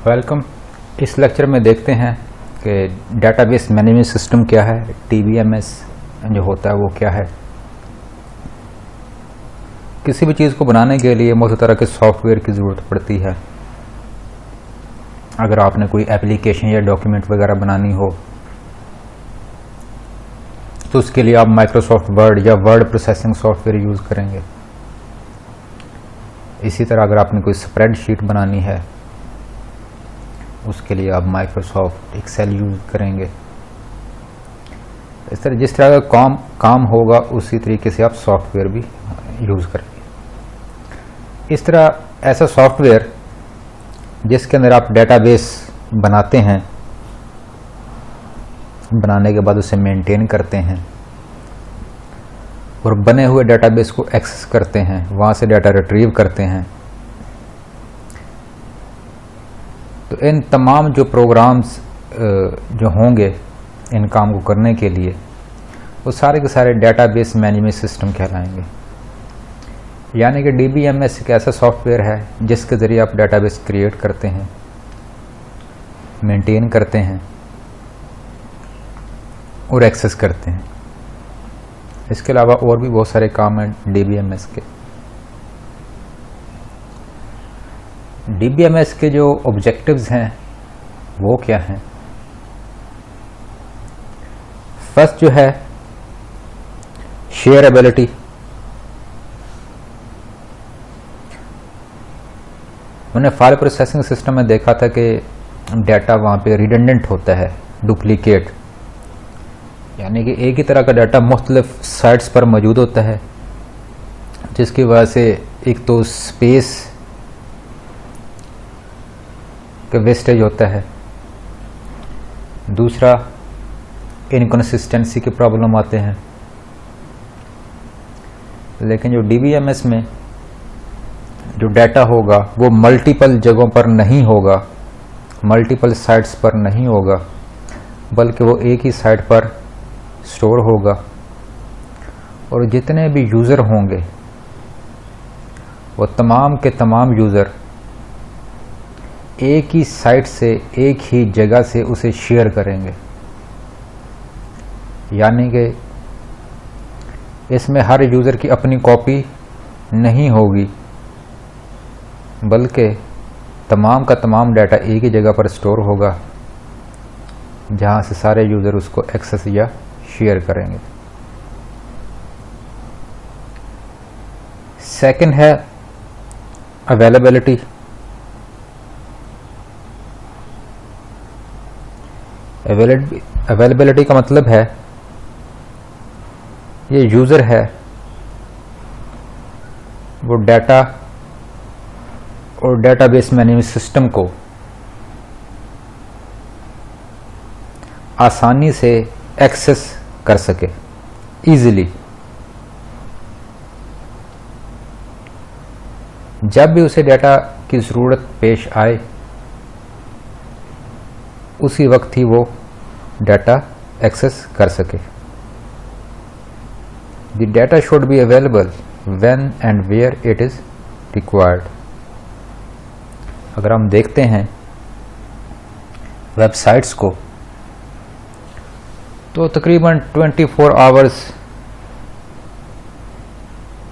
Welcome. इस lecture में देखते हैं कि डेटाबेस मैनेजमेंट सिस्टम क्या है, DBMS जो होता है वो क्या है। किसी भी चीज़ को बनाने के लिए बहुत तरह के सॉफ्टवेयर की ज़रूरत पड़ती है। अगर आपने कोई एप्लीकेशन या डॉक्यूमेंट वगैरह बनानी हो तो उसके लिए आप माइक्रोसॉफ्ट वर्ड या वर्ड प्रोसेसिंग सॉफ्टवेयर यूज़ करेंगे। इसी तरह अगर आपने कोई स्प्रेडशीट बनानी है उसके लिए आप माइक्रोसॉफ्ट एक्सेल यूज़ करेंगे। इस तरह जिस तरह का काम होगा उसी तरीके से आप सॉफ्टवेयर भी यूज़ करेंगे। इस तरह ऐसा सॉफ्टवेयर जिसके अंदर आप डेटाबेस बनाते हैं, बनाने के बाद उसे मेंटेन करते हैं और बने हुए डेटाबेस को एक्सेस करते हैं, वहाँ से डाटा रिट्रीव करते हैं। तो इन तमाम जो प्रोग्राम्स जो होंगे इन काम को करने के लिए वो सारे के सारे डेटाबेस मैनेजमेंट सिस्टम कहलाएंगे। यानी कि DBMS एक ऐसा सॉफ्टवेयर है जिसके ज़रिए आप डेटाबेस क्रिएट करते हैं, मेंटेन करते हैं और एक्सेस करते हैं। इसके अलावा और भी बहुत सारे काम हैं DBMS के। DBMS के जो ऑब्जेक्टिव्स हैं वो क्या हैं? फर्स्ट जो है शेयरेबिलिटी। मैंने फाइल प्रोसेसिंग सिस्टम में देखा था कि डाटा वहाँ पे रिडंडेंट होता है, डुप्लीकेट, यानी कि एक ही तरह का डाटा मुख्तलिफ साइट्स पर मौजूद होता है, जिसकी वजह से एक तो स्पेस का वेस्टेज होता है, दूसरा इनकंसिस्टेंसी के प्रॉब्लम आते हैं। लेकिन जो DBMS में जो डाटा होगा वो मल्टीपल जगहों पर नहीं होगा, मल्टीपल साइट्स पर नहीं होगा, बल्कि वो एक ही साइट पर स्टोर होगा और जितने भी यूज़र होंगे वो तमाम के तमाम यूज़र एक ही साइट से, एक ही जगह से उसे शेयर करेंगे। यानी कि इसमें हर यूज़र की अपनी कॉपी नहीं होगी, बल्कि तमाम का तमाम डाटा एक ही जगह पर स्टोर होगा जहां से सारे यूज़र उसको एक्सेस या शेयर करेंगे। सेकंड है अवेलेबिलिटी। अवेलेबिलिटी का मतलब है ये यूज़र है वो डाटा और डेटाबेस मैनेजमेंट सिस्टम को आसानी से एक्सेस कर सके, इजीली। जब भी उसे डाटा की ज़रूरत पेश आए उसी वक्त ही वो डाटा एक्सेस कर सके। The data should be available when and where it is required। अगर हम देखते हैं वेबसाइट्स को तो तकरीबन 24 hours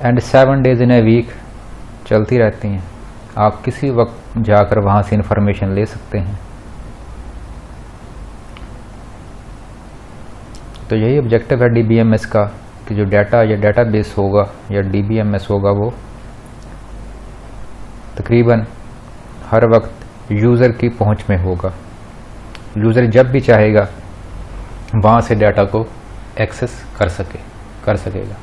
and 7 days in a week चलती रहती हैं। आप किसी वक्त जाकर वहाँ से इंफॉर्मेशन ले सकते हैं। तो यही ऑब्जेक्टिव है DBMS का कि जो डाटा या डेटाबेस होगा या DBMS होगा वो तकरीबन हर वक्त यूज़र की पहुंच में होगा। यूज़र जब भी चाहेगा वहाँ से डाटा को एक्सेस कर सकेगा।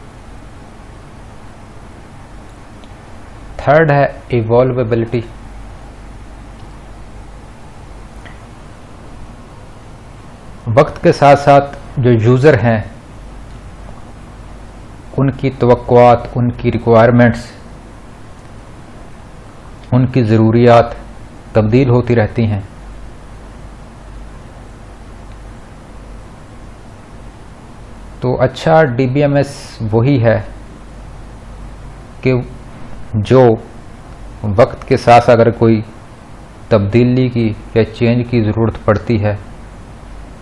थर्ड है इवॉल्वेबिलिटी। वक्त के साथ साथ जो यूज़र हैं उनकी तवक्कुआत, उनकी रिक्वायरमेंट्स, उनकी ज़रूरियात तब्दील होती रहती हैं। तो अच्छा DBMS वही है कि जो वक्त के साथ अगर कोई तब्दीली की या चेंज की ज़रूरत पड़ती है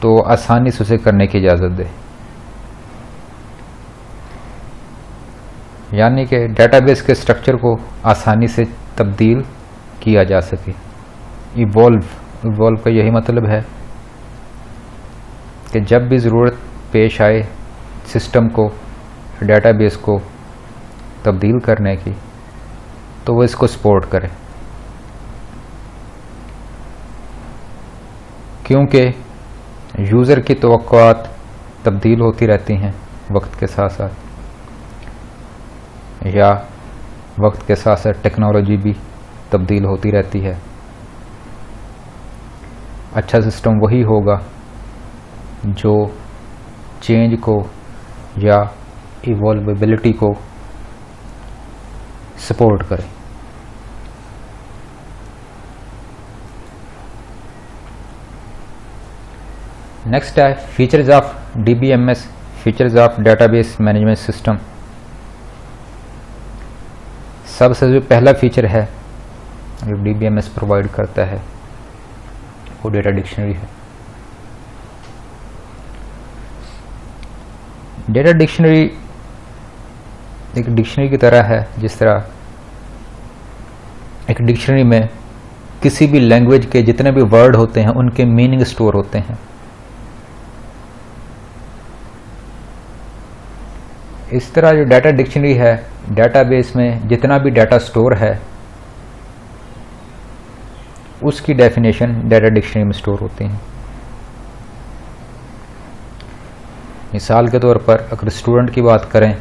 तो आसानी से उसे करने की इजाज़त दे, यानी कि डेटाबेस के स्ट्रक्चर को आसानी से तब्दील किया जा सके। इवॉल्व का यही मतलब है कि जब भी ज़रूरत पेश आए सिस्टम को, डेटाबेस को तब्दील करने की, तो वो इसको सपोर्ट करे, क्योंकि यूज़र की तवक्कुआत तब्दील होती रहती हैं वक्त के साथ साथ, या वक्त के साथ साथ टेक्नोलॉजी भी तब्दील होती रहती है। अच्छा सिस्टम वही होगा जो चेंज को या इवॉल्वेबिलिटी को सपोर्ट करे। नेक्स्ट है features of DBMS, features of database management system. सबसे जो पहला फीचर है जो DBMS प्रोवाइड करता है वो डेटा डिक्शनरी है। डेटा डिक्शनरी एक डिक्शनरी की तरह है, जिस तरह एक डिक्शनरी में किसी भी लैंग्वेज के जितने भी वर्ड होते हैं उनके मीनिंग स्टोर होते हैं। इस तरह जो डाटा डिक्शनरी है, डेटाबेस में जितना भी डाटा स्टोर है उसकी डेफिनेशन डाटा डिक्शनरी में स्टोर होती हैं। मिसाल के तौर पर अगर स्टूडेंट की बात करें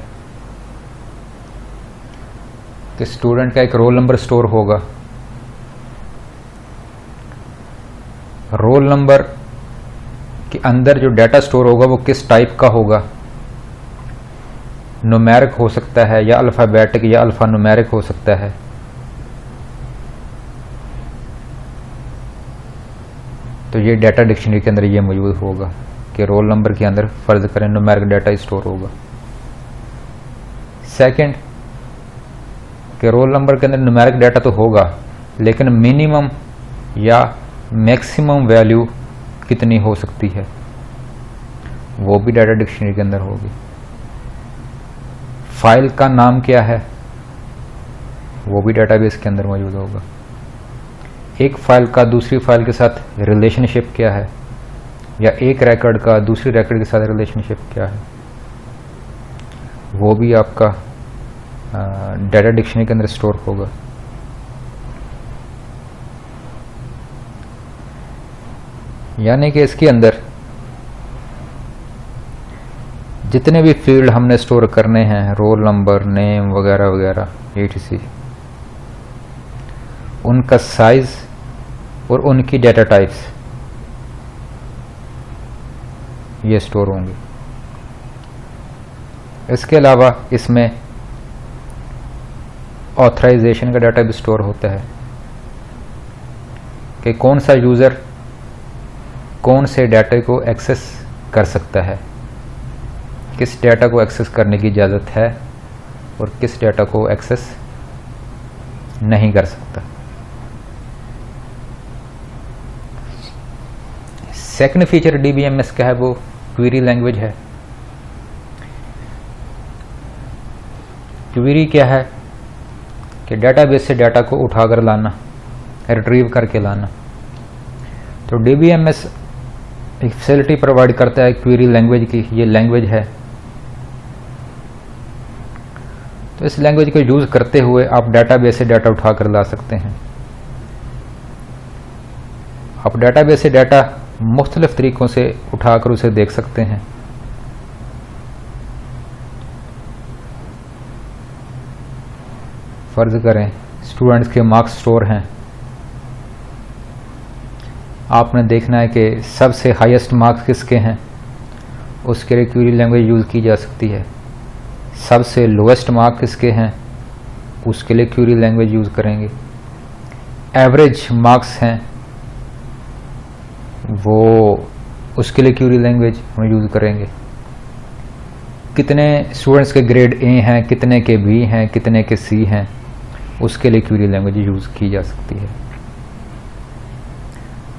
तो स्टूडेंट का एक रोल नंबर स्टोर होगा। रोल नंबर के अंदर जो डाटा स्टोर होगा वो किस टाइप का होगा, न्यूमेरिक हो सकता है या अल्फ़ाबेटिक या अल्फ़ा न्यूमेरिक हो सकता है। तो ये डाटा डिक्शनरी के अंदर ये मौजूद होगा कि रोल नंबर के अंदर फर्ज करें न्यूमेरिक डाटा स्टोर होगा। सेकंड, कि रोल नंबर के अंदर न्यूमेरिक डाटा तो होगा लेकिन मिनिमम या मैक्सिमम वैल्यू कितनी हो सकती है वो भी डाटा डिक्शनरी के अंदर होगी। फाइल का नाम क्या है वो भी डेटाबेस के अंदर मौजूद होगा। एक फाइल का दूसरी फाइल के साथ रिलेशनशिप क्या है, या एक रिकॉर्ड का दूसरी रिकॉर्ड के साथ रिलेशनशिप क्या है, वो भी आपका डाटा डिक्शनरी के अंदर स्टोर होगा। यानी कि इसके अंदर जितने भी फील्ड हमने स्टोर करने हैं, रोल नंबर, नेम वगैरह वगैरह etc, उनका साइज और उनकी डाटा टाइप्स ये स्टोर होंगे। इसके अलावा इसमें ऑथराइजेशन का डाटा भी स्टोर होता है कि कौन सा यूज़र कौन से डाटा को एक्सेस कर सकता है, किस डाटा को एक्सेस करने की इजाज़त है और किस डाटा को एक्सेस नहीं कर सकता। सेकंड फीचर DBMS का है वो क्वेरी लैंग्वेज है। क्वेरी क्या है कि डाटाबेस से डाटा को उठाकर लाना, रिट्रीव करके लाना। तो DBMS एक फैसिलिटी प्रोवाइड करता है क्वेरी लैंग्वेज की, ये लैंग्वेज है। तो इस लैंग्वेज को यूज़ करते हुए आप डाटाबेस से डाटा उठाकर ला सकते हैं। आप डाटाबेस से डाटा मुख्तलिफ तरीक़ों से उठाकर उसे देख सकते हैं। फ़र्ज़ करें स्टूडेंट्स के मार्क्स स्टोर हैं, आपने देखना है कि सबसे हाईएस्ट मार्क्स किसके हैं, उसके लिए क्वेरी लैंग्वेज यूज़ की जा सकती है। सबसे लोएस्ट मार्क किसके हैं, उसके लिए क्वेरी लैंग्वेज यूज़ करेंगे। एवरेज मार्क्स हैं वो उसके लिए क्वेरी लैंग्वेज हम यूज़ करेंगे। कितने स्टूडेंट्स के ग्रेड ए हैं, कितने के बी हैं, कितने के सी हैं, उसके लिए क्वेरी लैंग्वेज यूज़ की जा सकती है।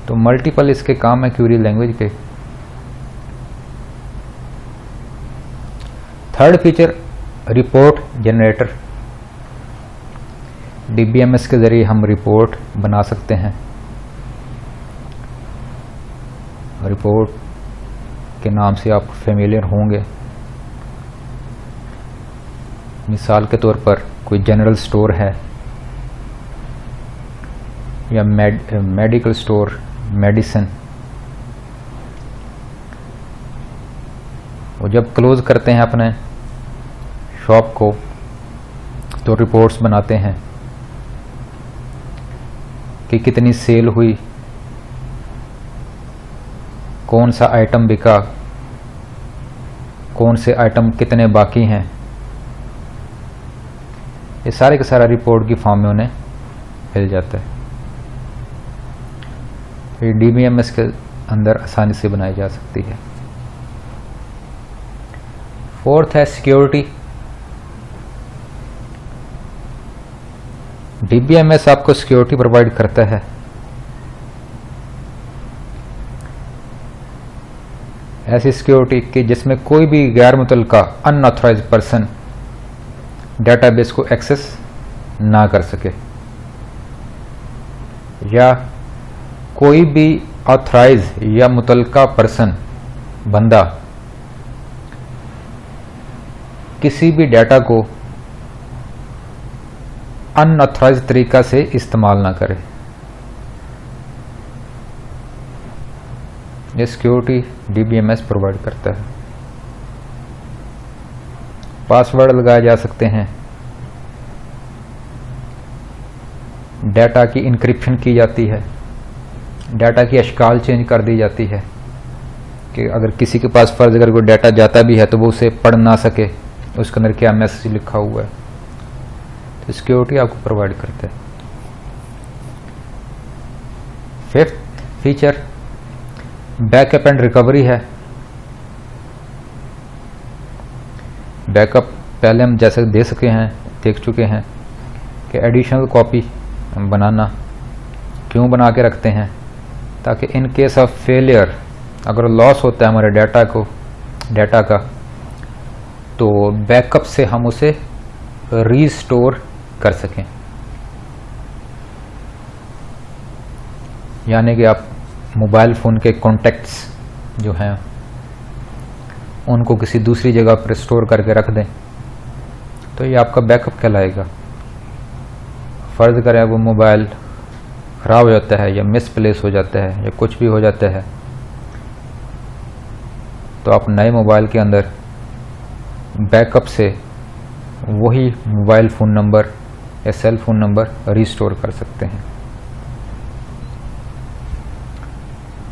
तो मल्टीपल इसके काम है क्वेरी लैंग्वेज के। Third feature report generator. DBMS के जरिए हम रिपोर्ट बना सकते हैं। रिपोर्ट के नाम से आप फेमिलियर होंगे। मिसाल के तौर पर कोई जनरल स्टोर है या मेडिकल स्टोर, मेडिसिन, वो जब क्लोज करते हैं अपने शॉप को तो रिपोर्ट्स बनाते हैं कि कितनी सेल हुई, कौन सा आइटम बिका, कौन से आइटम कितने बाकी हैं। ये सारे का सारा रिपोर्ट की फॉर्म में उन्हें मिल जाता है। ये DBMS के अंदर आसानी से बनाई जा सकती है। फोर्थ है सिक्योरिटी। DBMS आपको सिक्योरिटी प्रोवाइड करता है। ऐसी सिक्योरिटी कि जिसमें कोई भी गैर मुतल्लिका अनऑथराइज्ड पर्सन डेटाबेस को एक्सेस ना कर सके, या कोई भी ऑथराइज या मुतल्लिका पर्सन, बंदा, किसी भी डाटा को अनऑथराइज्ड तरीका से इस्तेमाल ना करे। ये सिक्योरिटी DBMS प्रोवाइड करता है। पासवर्ड लगाए जा सकते हैं, डाटा की इंक्रिप्शन की जाती है, डाटा की अशकाल चेंज कर दी जाती है कि अगर किसी के पास फर्ज अगर कोई डाटा जाता भी है तो वो उसे पढ़ ना सके, उसके अंदर क्या मैसेज लिखा हुआ है। तो सिक्योरिटी आपको प्रोवाइड करता है। Fifth feature backup and recovery है। बैकअप पहले हम जैसे देख चुके हैं कि एडिशनल कॉपी बनाना क्यों बना के रखते हैं, ताकि इन केस ऑफ फेलियर अगर लॉस होता है हमारे डाटा का, तो बैकअप से हम उसे रीस्टोर कर सकें। यानी कि आप मोबाइल फ़ोन के कॉन्टैक्ट्स जो हैं उनको किसी दूसरी जगह पर स्टोर करके रख दें, तो ये आपका बैकअप कहलाएगा। फ़र्ज़ करें वो मोबाइल ख़राब हो जाता है या मिसप्लेस हो जाता है या कुछ भी हो जाता है, तो आप नए मोबाइल के अंदर बैकअप से वही मोबाइल फ़ोन नंबर या सेल फ़ोन नंबर रीस्टोर कर सकते हैं।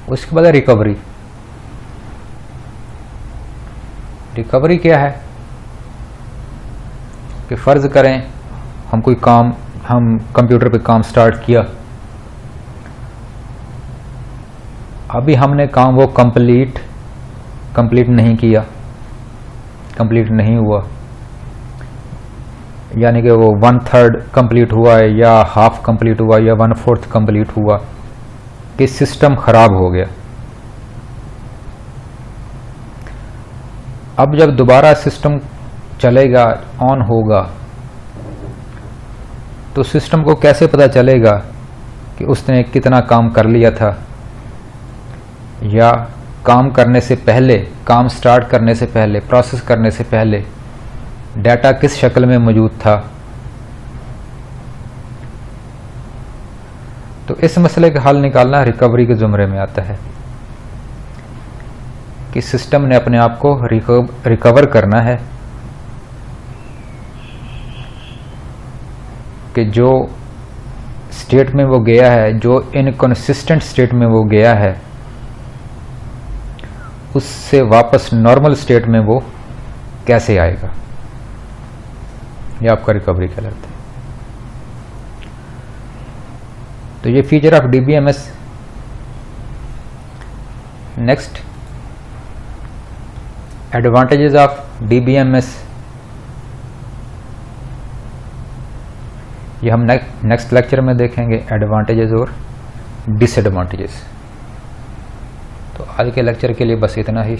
उसके बाद रिकवरी। रिकवरी क्या है कि फ़र्ज़ करें हम कंप्यूटर पे काम स्टार्ट किया, अभी हमने काम वो कंप्लीट नहीं किया, कंप्लीट नहीं हुआ, यानी कि वो 1/3 कंप्लीट हुआ है या हाफ कंप्लीट हुआ या 1/4 कंप्लीट हुआ, कि सिस्टम ख़राब हो गया। अब जब दोबारा सिस्टम चलेगा, ऑन होगा, तो सिस्टम को कैसे पता चलेगा कि उसने कितना काम कर लिया था, या काम करने से पहले, काम स्टार्ट करने से पहले, प्रोसेस करने से पहले डाटा किस शक्ल में मौजूद था। तो इस मसले का हल निकालना रिकवरी के ज़ुमरे में आता है कि सिस्टम ने अपने आप को रिकवर करना है, कि जो स्टेट में वो गया है, जो इनकंसिस्टेंट स्टेट में वो गया है, उससे वापस नॉर्मल स्टेट में वो कैसे आएगा। ये आपका रिकवरी कहलाता है। तो ये feature of DBMS। Next, advantages of DBMS। ये हम नेक्स्ट लेक्चर में देखेंगे, एडवांटेजेस और डिसएडवांटेजेस। तो आज के लेक्चर के लिए बस इतना ही।